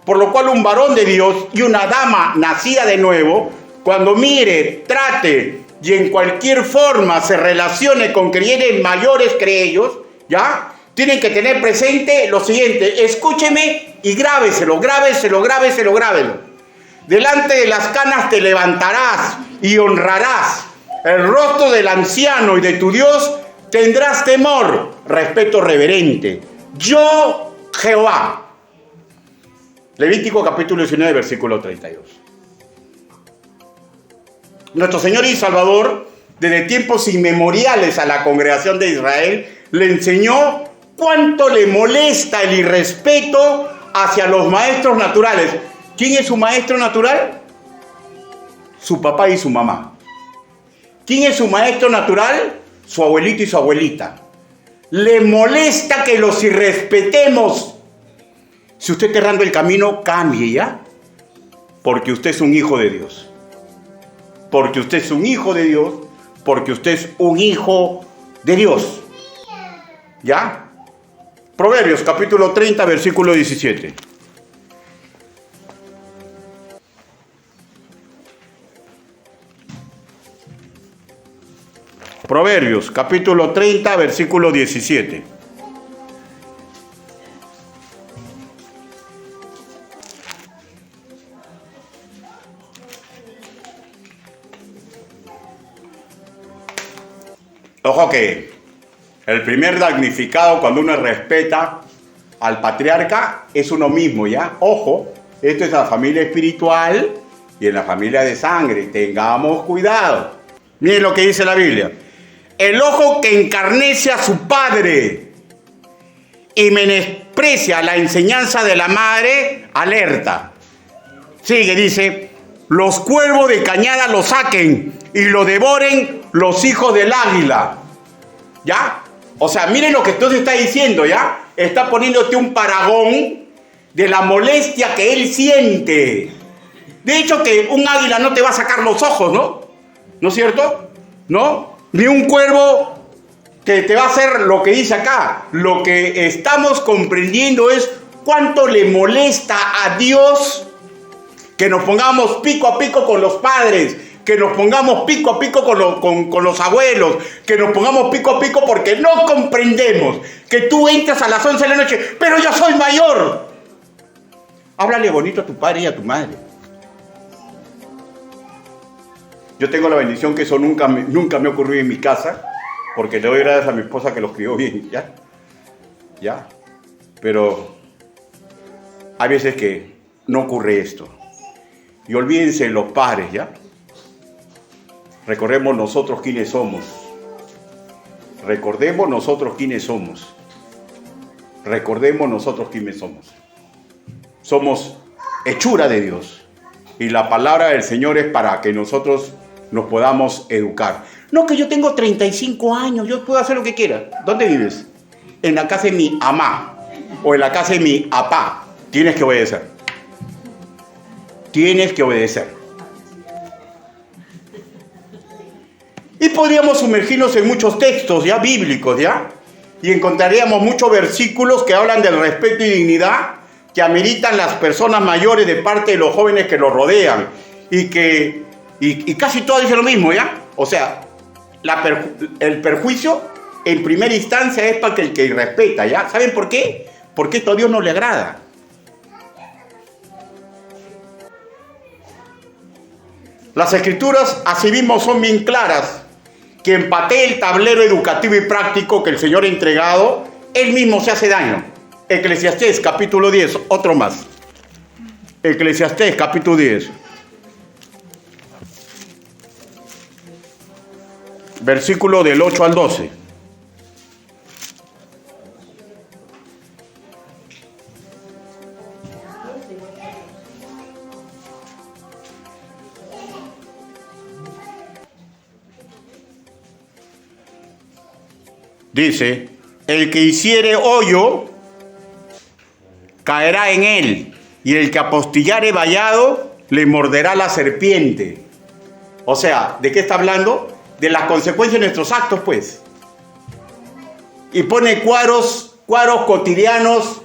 Por lo cual un varón de Dios y una dama nacida de nuevo, cuando mire, trate y en cualquier forma se relacione con creyentes mayores que ellos, ¿ya? Tienen que tener presente lo siguiente: escúcheme y grábeselo. Delante de las canas te levantarás y honrarás. El rostro del anciano y de tu Dios tendrás temor, respeto reverente. Yo, Jehová. Levítico capítulo 19, versículo 32. Nuestro Señor y Salvador, desde tiempos inmemoriales a la congregación de Israel, le enseñó cuánto le molesta el irrespeto hacia los maestros naturales. ¿Quién es su maestro natural? Su papá y su mamá. ¿Quién es su maestro natural? Su abuelito y su abuelita. Le molesta que los irrespetemos. Si usted está errando el camino, cambie ya. Porque usted es un hijo de Dios. Porque usted es un hijo de Dios. Porque usted es un hijo de Dios. ¿Ya? Proverbios capítulo 30, versículo 17. Proverbios capítulo 30, versículo 17. Ojo que el primer damnificado cuando uno respeta al patriarca es uno mismo, ¿ya? Ojo, esto es la familia espiritual y en la familia de sangre. Tengamos cuidado. Miren lo que dice la Biblia. El ojo que encarnece a su padre y menosprecia la enseñanza de la madre, alerta. Sigue, dice, los cuervos de cañada lo saquen y lo devoren los hijos del águila. ¿Ya? O sea, miren lo que entonces está diciendo, ¿ya? Está poniéndote un paragón de la molestia que él siente. De hecho, que un águila no te va a sacar los ojos, ¿no? ¿No es cierto? ¿No? Ni un cuervo que te va a hacer lo que dice acá. Lo que estamos comprendiendo es cuánto le molesta a Dios que nos pongamos pico a pico con los padres, que nos pongamos pico a pico con los abuelos, que nos pongamos pico a pico porque no comprendemos que tú entras a las 11 de la noche, pero yo soy mayor. Háblale bonito a tu padre y a tu madre. Yo tengo la bendición que eso nunca me ha ocurrido en mi casa, porque le doy gracias a mi esposa que los crió bien, ¿ya? Pero hay veces que no ocurre esto. Y olvídense los padres, ¿ya? Recordemos nosotros quiénes somos. Recordemos nosotros quiénes somos. Recordemos nosotros quiénes somos. Somos hechura de Dios. Y la palabra del Señor es para que nosotros nos podamos educar. No, que yo tengo 35 años, yo puedo hacer lo que quiera. ¿Dónde vives? En la casa de mi mamá o en la casa de mi papá. Tienes que obedecer. Tienes que obedecer. Y podríamos sumergirnos en muchos textos ya bíblicos, ¿ya? Y encontraríamos muchos versículos que hablan del respeto y dignidad que ameritan las personas mayores de parte de los jóvenes que los rodean. Y casi todos dicen lo mismo, ¿ya? O sea, el perjuicio en primera instancia es para el que irrespeta, ¿ya? ¿Saben por qué? Porque esto a Dios no le agrada. Las escrituras asimismo son bien claras. Quien patee el tablero educativo y práctico que el Señor ha entregado, él mismo se hace daño. Eclesiastés capítulo 10, otro más. Eclesiastés capítulo 10. Versículo del 8 al 12. Dice, el que hiciere hoyo, caerá en él, y el que apostillare vallado, le morderá la serpiente. O sea, ¿de qué está hablando? De las consecuencias de nuestros actos, pues. Y pone cuadros cotidianos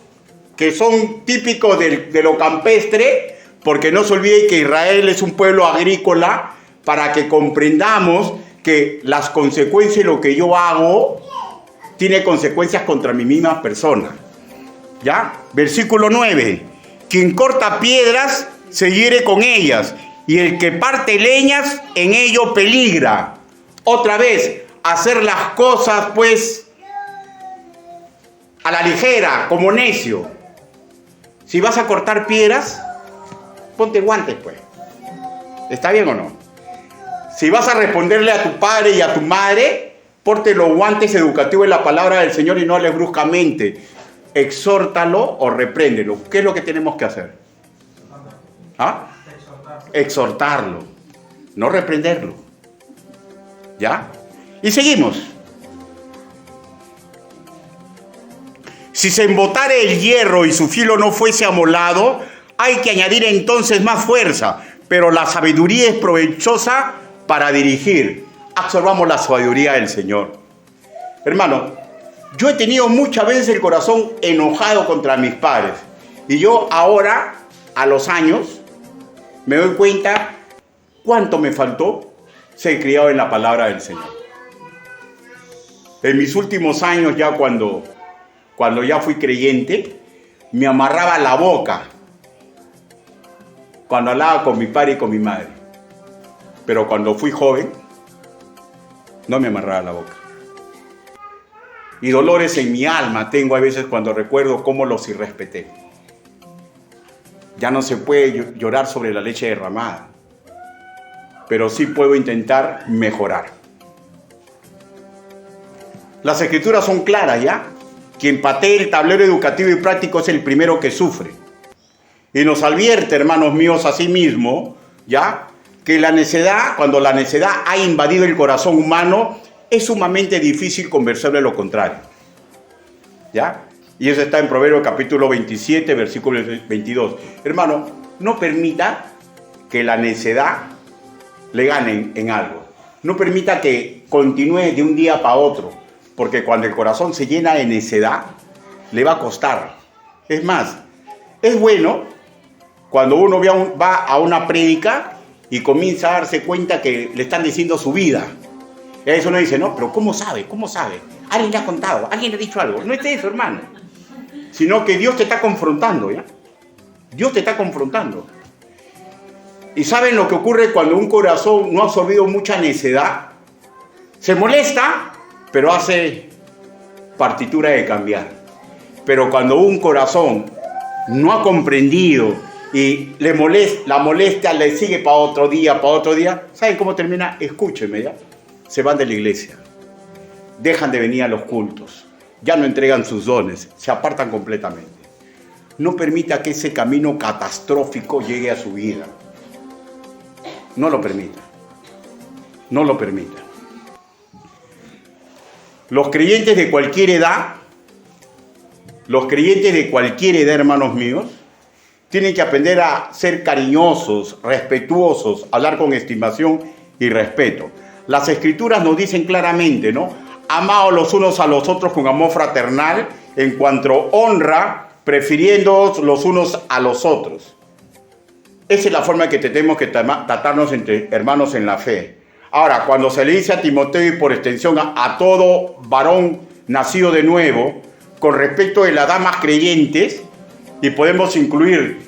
que son típicos de lo campestre, porque no se olvide que Israel es un pueblo agrícola, para que comprendamos que las consecuencias de lo que yo hago tiene consecuencias contra mi misma persona. ¿Ya? Versículo 9. Quien corta piedras se hiere con ellas, y el que parte leñas en ello peligra. Otra vez, hacer las cosas pues a la ligera, como necio. Si vas a cortar piedras, ponte guantes pues. ¿Está bien o no? Si vas a responderle a tu padre y a tu madre, ponte los guantes educativos en la palabra del Señor y no hables bruscamente. Exhórtalo o repréndelo. ¿Qué es lo que tenemos que hacer? ¿Ah? Exhortarlo, no reprenderlo. ¿Ya? Y seguimos. Si se embotare el hierro y su filo no fuese amolado, hay que añadir entonces más fuerza, pero la sabiduría es provechosa para dirigir. Absorbamos la sabiduría del Señor. Hermano, yo he tenido muchas veces el corazón enojado contra mis padres. Y yo ahora, a los años, me doy cuenta cuánto me faltó ser criado en la palabra del Señor. En mis últimos años, ya cuando ya fui creyente, me amarraba la boca cuando hablaba con mi padre y con mi madre. Pero cuando fui joven, no me amarraba la boca. Y dolores en mi alma tengo a veces cuando recuerdo cómo los irrespeté. Ya no se puede llorar sobre la leche derramada, pero sí puedo intentar mejorar. Las escrituras son claras, ¿ya? Quien patee el tablero educativo y práctico es el primero que sufre. Y nos advierte, hermanos míos, asimismo, ¿ya? Que la necedad, cuando la necedad ha invadido el corazón humano, es sumamente difícil convencerle lo contrario. ¿Ya? Y eso está en Proverbios capítulo 27, versículo 22. Hermano, no permita que la necedad le gane en algo. No permita que continúe de un día para otro, porque cuando el corazón se llena de necedad, le va a costar. Es más, es bueno cuando uno va a una prédica y comienza a darse cuenta que le están diciendo su vida. Y a eso uno dice, no, pero ¿cómo sabe? ¿Cómo sabe? Alguien le ha contado, alguien le ha dicho algo. No es eso, hermano. Sino que Dios te está confrontando, ¿ya? Dios te está confrontando. ¿Y saben lo que ocurre cuando un corazón no ha absorbido mucha necedad? Se molesta, pero hace partitura de cambiar. Pero cuando un corazón no ha comprendido y la molestia le sigue para otro día, ¿saben cómo termina? Escúchenme, ¿ya? Se van de la iglesia, dejan de venir a los cultos, ya no entregan sus dones, se apartan completamente. No permita que ese camino catastrófico llegue a su vida. No lo permita. No lo permita. Los creyentes de cualquier edad, hermanos míos, tienen que aprender a ser cariñosos, respetuosos, hablar con estimación y respeto. Las Escrituras nos dicen claramente, ¿no? Amaos los unos a los otros con amor fraternal, en cuanto honra, prefiriéndoos los unos a los otros. Esa es la forma en que tenemos que tratarnos entre hermanos en la fe. Ahora, cuando se le dice a Timoteo y por extensión a todo varón nacido de nuevo, con respecto de las damas creyentes, y podemos incluir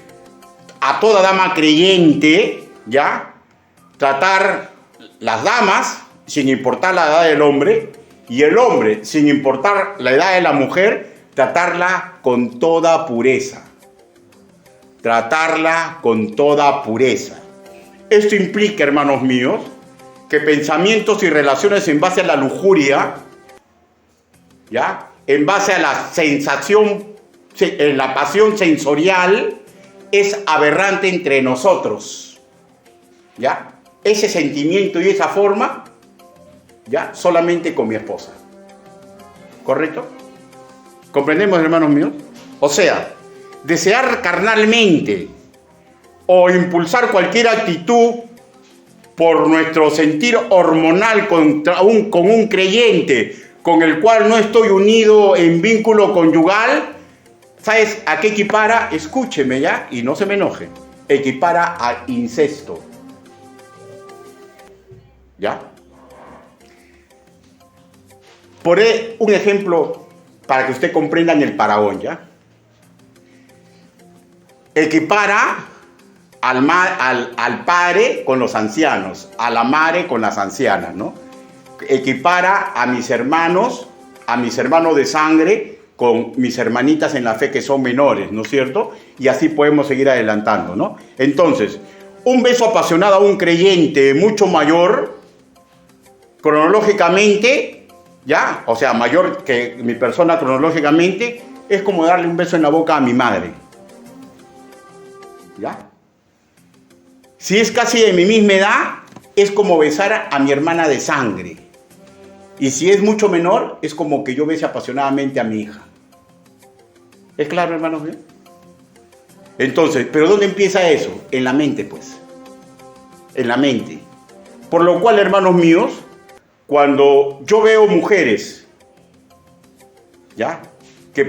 a toda dama creyente, ¿ya? Tratar las damas, sin importar la edad del hombre, y el hombre, sin importar la edad de la mujer, tratarla con toda pureza. Tratarla con toda pureza. Esto implica, hermanos míos, que pensamientos y relaciones en base a la lujuria, ¿ya? En base a la sensación, en la pasión sensorial, es aberrante entre nosotros, ¿ya? Ese sentimiento y esa forma, ¿ya? Solamente con mi esposa. ¿Correcto? ¿Comprendemos, hermanos míos? O sea, desear carnalmente o impulsar cualquier actitud por nuestro sentir hormonal con un creyente con el cual no estoy unido en vínculo conyugal, ¿sabes a qué equipara? Escúcheme ya y no se me enoje. Equipara a incesto. ¿Ya? Poré un ejemplo para que usted comprenda en el paragón, ¿ya? Equipara al padre con los ancianos, a la madre con las ancianas, ¿no? Equipara a mis hermanos de sangre con mis hermanitas en la fe que son menores, ¿no es cierto? Y así podemos seguir adelantando, ¿no? Entonces, un beso apasionado a un creyente mucho mayor, cronológicamente, ¿ya? O sea, mayor que mi persona cronológicamente, es como darle un beso en la boca a mi madre. ¿Ya? Si es casi de mi misma edad, es como besar a mi hermana de sangre. Y si es mucho menor, es como que yo bese apasionadamente a mi hija. ¿Es claro, hermanos? Entonces, ¿pero dónde empieza eso? En la mente, pues. En la mente. Por lo cual, hermanos míos, cuando yo veo mujeres, ¿ya? Que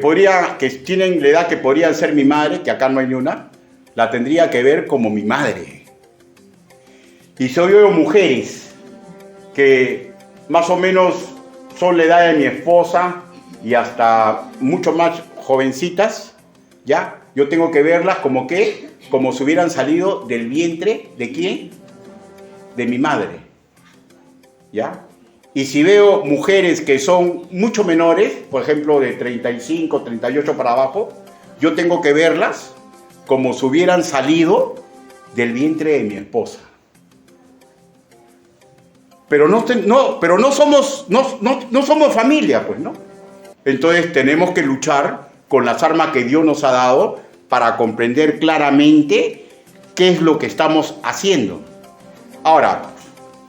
tienen la edad que podrían ser mi madre, que acá no hay ni una, la tendría que ver como mi madre. Y si yo veo mujeres que más o menos son la edad de mi esposa y hasta mucho más jovencitas, ¿ya? Yo tengo que verlas como si hubieran salido del vientre, ¿de quién? De mi madre, ¿ya? Y si veo mujeres que son mucho menores, por ejemplo de 35, 38 para abajo, yo tengo que verlas como si hubieran salido del vientre de mi esposa. Pero no somos familia, pues, ¿no? Entonces tenemos que luchar con las armas que Dios nos ha dado para comprender claramente qué es lo que estamos haciendo. Ahora,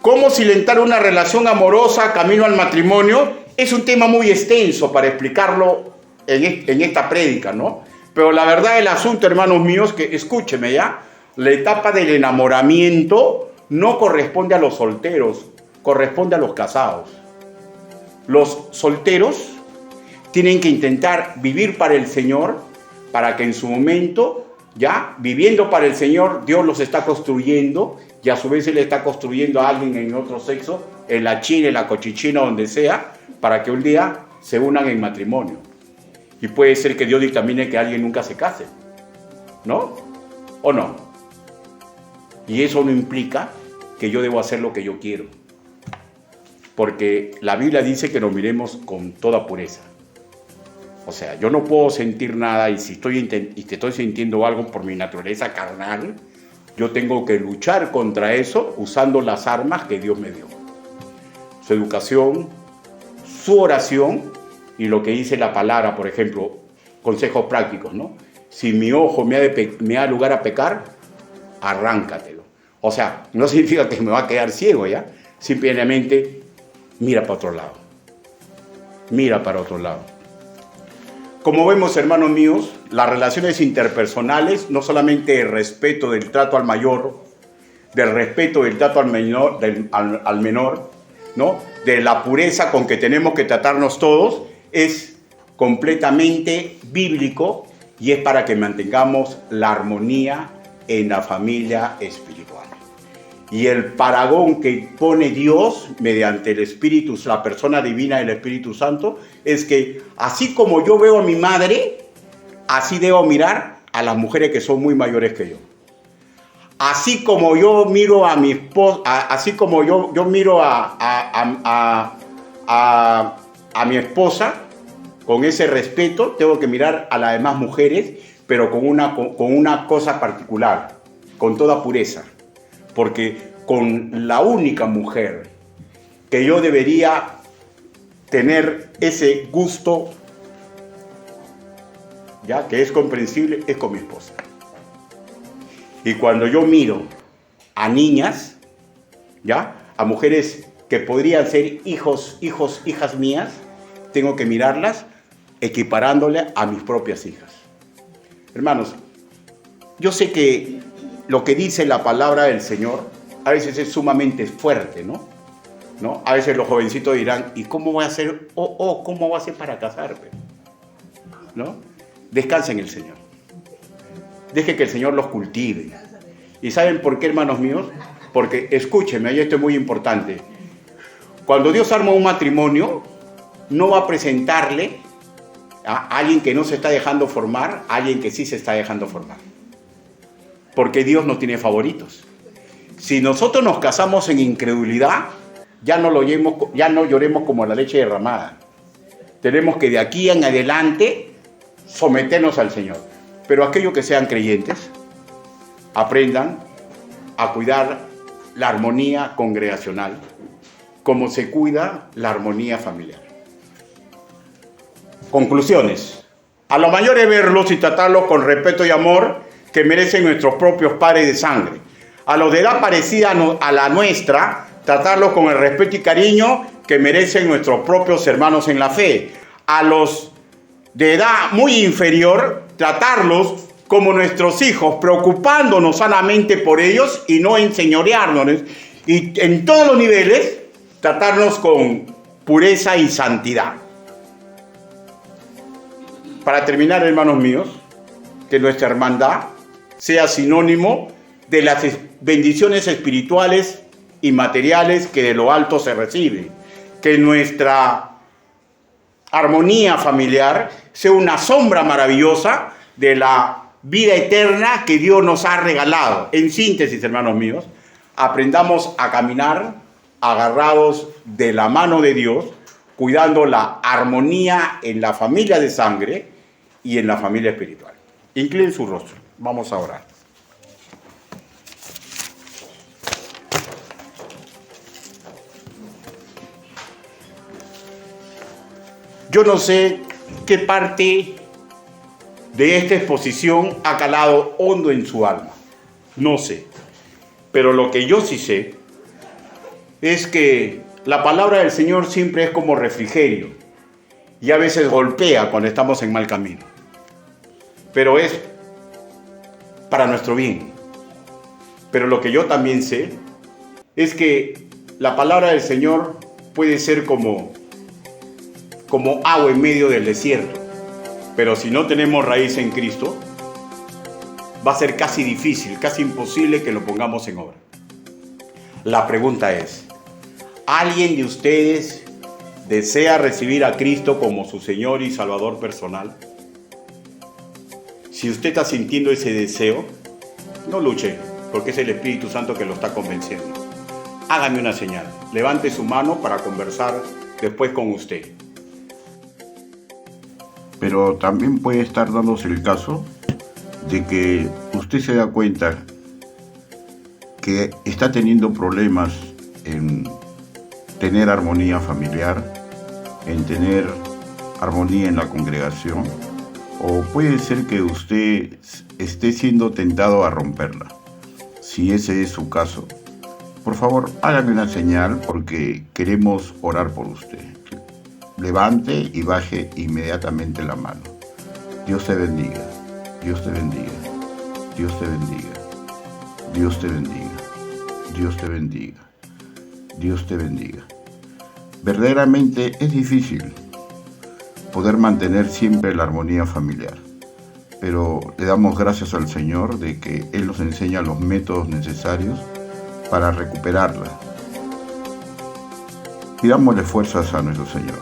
¿cómo cimentar una relación amorosa camino al matrimonio? Es un tema muy extenso para explicarlo en esta prédica, ¿no? Pero la verdad del asunto, hermanos míos, que escúcheme ya, la etapa del enamoramiento no corresponde a los solteros, corresponde a los casados. Los solteros tienen que intentar vivir para el Señor, para que en su momento, ya viviendo para el Señor, Dios los está construyendo y a su vez Él está construyendo a alguien en otro sexo, en la china, en la cochichina, donde sea, para que un día se unan en matrimonio. Y puede ser que Dios dictamine que alguien nunca se case, ¿no? ¿O no? Y eso no implica que yo debo hacer lo que yo quiero. Porque la Biblia dice que nos miremos con toda pureza. O sea, yo no puedo sentir nada y si estoy sintiendo algo por mi naturaleza carnal, yo tengo que luchar contra eso usando las armas que Dios me dio. Su educación, su oración y lo que dice la palabra, por ejemplo, consejos prácticos, ¿no? Si mi ojo me da lugar a pecar, arráncatelo. O sea, no significa que me va a quedar ciego, ¿ya? Simplemente mira para otro lado. Mira para otro lado. Como vemos, hermanos míos, las relaciones interpersonales, no solamente el respeto del trato al mayor, del respeto del trato al menor, ¿no? De la pureza con que tenemos que tratarnos todos, es completamente bíblico y es para que mantengamos la armonía en la familia espiritual. Y el paragón que pone Dios mediante el Espíritu, la persona divina del Espíritu Santo, es que así como yo veo a mi madre, así debo mirar a las mujeres que son muy mayores que yo. Así como yo miro a mi esposa, así como yo miro a mi esposa con ese respeto, tengo que mirar a las demás mujeres, pero con una cosa particular, con toda pureza. Porque con la única mujer que yo debería tener ese gusto, ya que es comprensible, es con mi esposa. Y cuando yo miro a niñas, ya, a mujeres que podrían ser hijas mías, tengo que mirarlas equiparándole a mis propias hijas. Hermanos, yo sé que lo que dice la palabra del Señor a veces es sumamente fuerte, ¿no? A veces los jovencitos dirán, ¿y cómo voy a hacer? ¿Cómo voy a hacer para casarme? ¿No? Descansa en el Señor. Deje que el Señor los cultive. ¿Y saben por qué, hermanos míos? Porque, escúchenme, y esto es muy importante. Cuando Dios arma un matrimonio, no va a presentarle a alguien que no se está dejando formar, a alguien que sí se está dejando formar. Porque Dios no tiene favoritos. Si nosotros nos casamos en incredulidad, ya no lloremos como la leche derramada. Tenemos que de aquí en adelante someternos al Señor. Pero aquellos que sean creyentes, aprendan a cuidar la armonía congregacional, como se cuida la armonía familiar. Conclusiones. A los mayores verlos y tratarlos con respeto y amor que merecen nuestros propios padres de sangre. A los de edad parecida a la nuestra, tratarlos con el respeto y cariño que merecen nuestros propios hermanos en la fe. A los de edad muy inferior, tratarlos como nuestros hijos, preocupándonos sanamente por ellos y no enseñorearnos. Y en todos los niveles, tratarnos con pureza y santidad. Para terminar, hermanos míos, que nuestra hermandad sea sinónimo de las bendiciones espirituales y materiales que de lo alto se reciben. Que nuestra armonía familiar sea una sombra maravillosa de la vida eterna que Dios nos ha regalado. En síntesis, hermanos míos, aprendamos a caminar agarrados de la mano de Dios, cuidando la armonía en la familia de sangre y en la familia espiritual. Inclinen su rostro. Vamos a orar. Yo no sé qué parte de esta exposición ha calado hondo en su alma. No sé. Pero lo que yo sí sé es que la palabra del Señor siempre es como refrigerio y a veces golpea cuando estamos en mal camino. Pero es para nuestro bien. Pero lo que yo también sé es que la palabra del Señor puede ser como agua en medio del desierto. Pero si no tenemos raíz en Cristo, va a ser casi difícil, casi imposible que lo pongamos en obra. La pregunta es, ¿alguien de ustedes desea recibir a Cristo como su Señor y Salvador personal? Si usted está sintiendo ese deseo, No luche, porque es el Espíritu Santo que lo está convenciendo. Hágame una señal. Levante su mano para conversar después con usted. Pero también puede estar dándose el caso de que usted se da cuenta que está teniendo problemas en tener armonía familiar, en tener armonía en la congregación, o puede ser que usted esté siendo tentado a romperla. Si ese es su caso, por favor, hágame una señal porque queremos orar por usted. Levante y baje inmediatamente la mano. Dios te bendiga, Dios te bendiga, Dios te bendiga, Dios te bendiga, Dios te bendiga, Dios te bendiga. Verdaderamente es difícil poder mantener siempre la armonía familiar, pero le damos gracias al Señor de que Él nos enseña los métodos necesarios para recuperarla. Pidámosle fuerzas a nuestro Señor.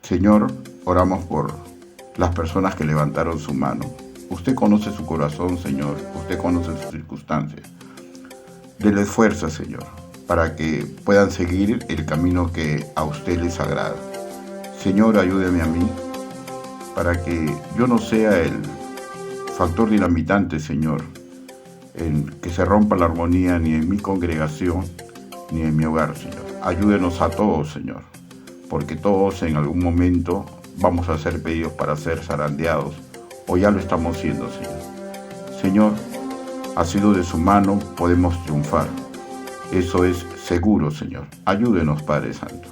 Señor, oramos por las personas que levantaron su mano. Usted conoce su corazón, Señor. Usted conoce sus circunstancias. Dele fuerza, Señor, para que puedan seguir el camino que a usted les agrada. Señor, ayúdeme a mí para que yo no sea el factor dinamitante, Señor, en que se rompa la armonía ni en mi congregación ni en mi hogar, Señor. Ayúdenos a todos, Señor, porque todos en algún momento vamos a ser pedidos para ser zarandeados, o ya lo estamos siendo, Señor. Señor, asido de su mano podemos triunfar. Eso es seguro, Señor. Ayúdenos, Padre Santo.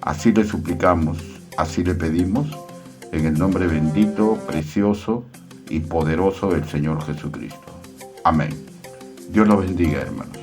Así le suplicamos, así le pedimos, en el nombre bendito, precioso y poderoso del Señor Jesucristo. Amén. Dios los bendiga, hermanos.